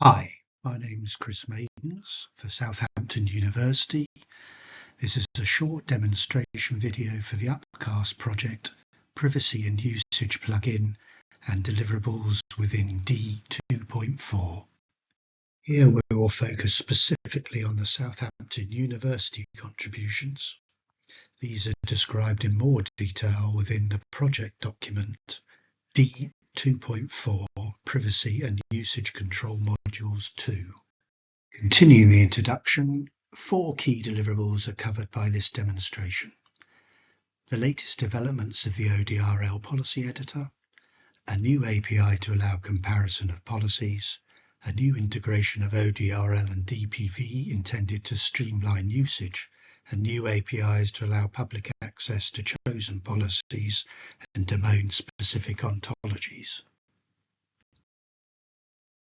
Hi, my name is Chris Maidens for Southampton University. This is a short demonstration video for the Upcast project, Privacy and Usage plugin and deliverables within D 2.4. Here we will focus specifically on the Southampton University contributions. These are described in more detail within the project document D 2.4 Privacy and Usage Control Modules 2. Continuing the introduction, 4 key deliverables are covered by this demonstration. The latest developments of the ODRL policy editor, a new API to allow comparison of policies, a new integration of ODRL and DPV intended to streamline usage, and new APIs to allow public access to chosen policies and domain-specific ontologies.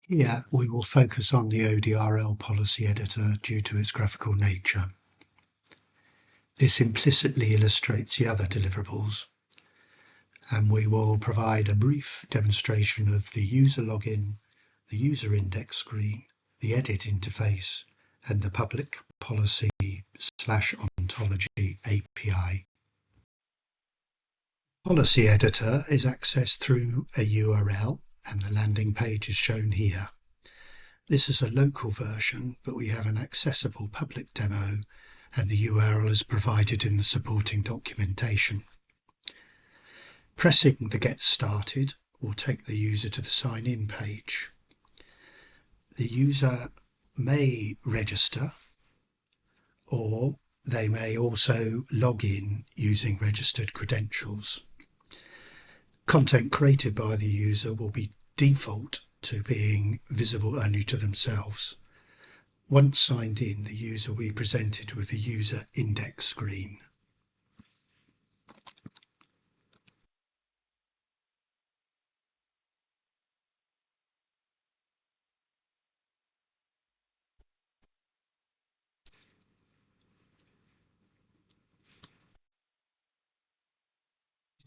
Here we will focus on the ODRL policy editor due to its graphical nature. This implicitly illustrates the other deliverables, and we will provide a brief demonstration of the user login, the user index screen, the edit interface, and the public policy/ontology API. Policy editor is accessed through a URL, and the landing page is shown here. This is a local version, but we have an accessible public demo, and the URL is provided in the supporting documentation. Pressing the Get Started will take the user to the Sign In page. The user may register, or they may also log in using registered credentials. Content created by the user will be default to being visible only to themselves. Once signed in, the user will be presented with a user index screen.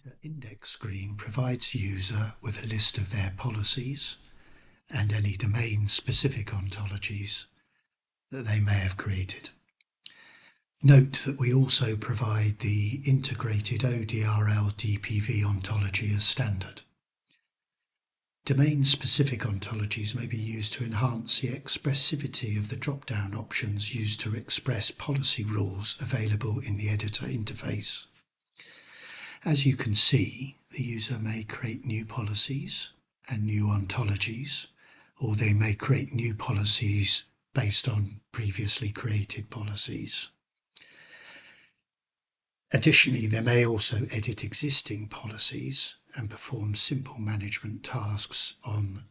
The index screen provides user with a list of their policies and any domain-specific ontologies that they may have created. Note that we also provide the integrated ODRL DPV ontology as standard. Domain-specific ontologies may be used to enhance the expressivity of the drop-down options used to express policy rules available in the editor interface. As you can see, the user may create new policies and new ontologies, or they may create new policies based on previously created policies. Additionally, they may also edit existing policies and perform simple management tasks on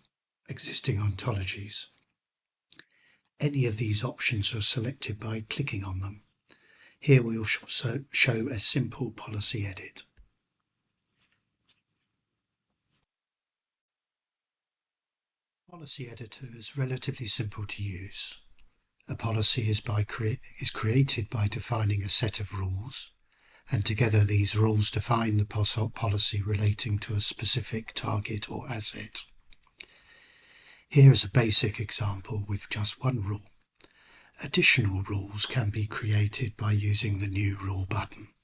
existing ontologies. Any of these options are selected by clicking on them. Here we will show a simple policy edit. Policy editor is relatively simple to use. A policy is created by defining a set of rules, and together these rules define the policy relating to a specific target or asset. Here is a basic example with just one rule. Additional rules can be created by using the New Rule button.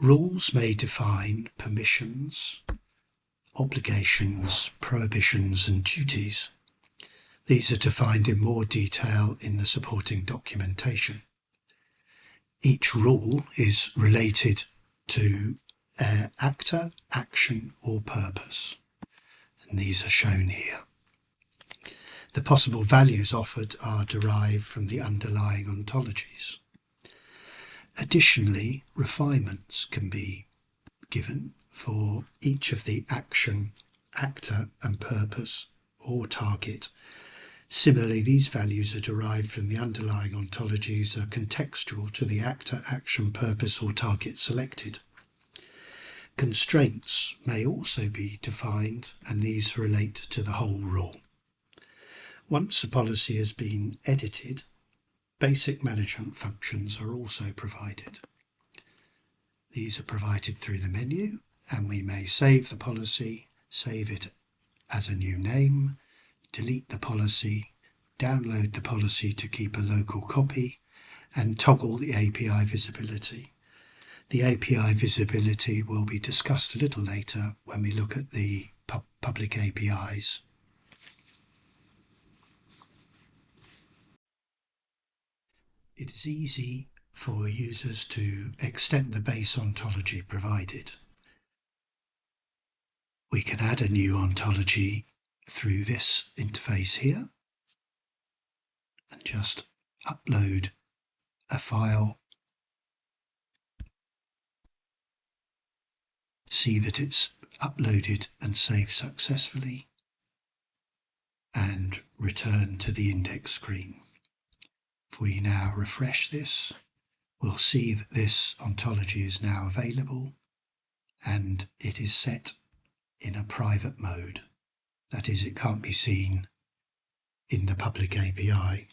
Rules may define permissions, obligations, prohibitions, and duties. These are defined in more detail in the supporting documentation. Each rule is related to actor, action, or purpose, and these are shown here. The possible values offered are derived from the underlying ontologies. Additionally, refinements can be given for each of the action, actor, and purpose or target. Similarly, these values are derived from the underlying ontologies are contextual to the actor, action, purpose, or target selected. Constraints may also be defined, and these relate to the whole rule. Once a policy has been edited, basic management functions are also provided. These are provided through the menu, and we may save the policy, save it as a new name, delete the policy, download the policy to keep a local copy, and toggle the API visibility. The API visibility will be discussed a little later when we look at the public APIs. It is easy for users to extend the base ontology provided. We can add a new ontology through this interface here and just upload a file. See that it's uploaded and saved successfully, and return to the index screen. If we now refresh this, we'll see that this ontology is now available and it is set in a private mode. That is, it can't be seen in the public API.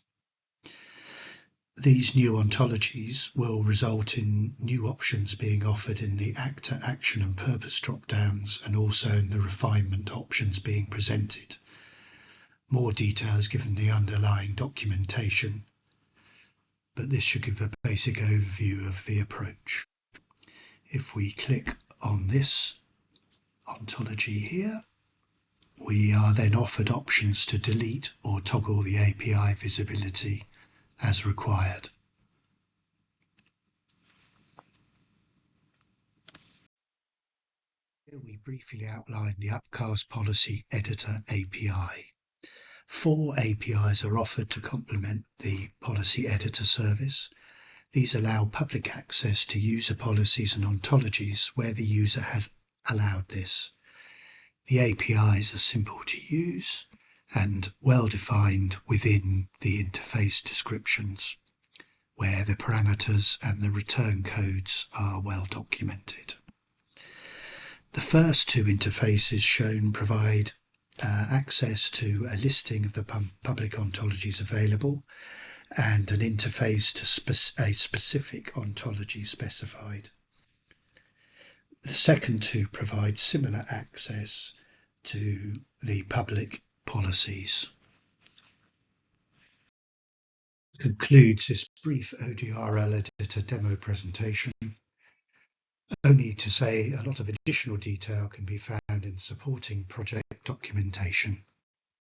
These new ontologies will result in new options being offered in the actor, action and purpose drop-downs, and also in the refinement options being presented. More detail is given in the underlying documentation, but this should give a basic overview of the approach. If we click on this ontology here, we are then offered options to delete or toggle the API visibility as required. Here we briefly outline the Upcast Policy Editor API. 4 APIs are offered to complement the Policy Editor service. These allow public access to user policies and ontologies where the user has allowed this. The APIs are simple to use and well defined within the interface descriptions, where the parameters and the return codes are well documented. The first 2 interfaces shown provide access to a listing of the public ontologies available and an interface to a specific ontology specified. The second 2 provide similar access to the public policies. Concludes this brief ODRL editor demo presentation. Only to say a lot of additional detail can be found in supporting project documentation.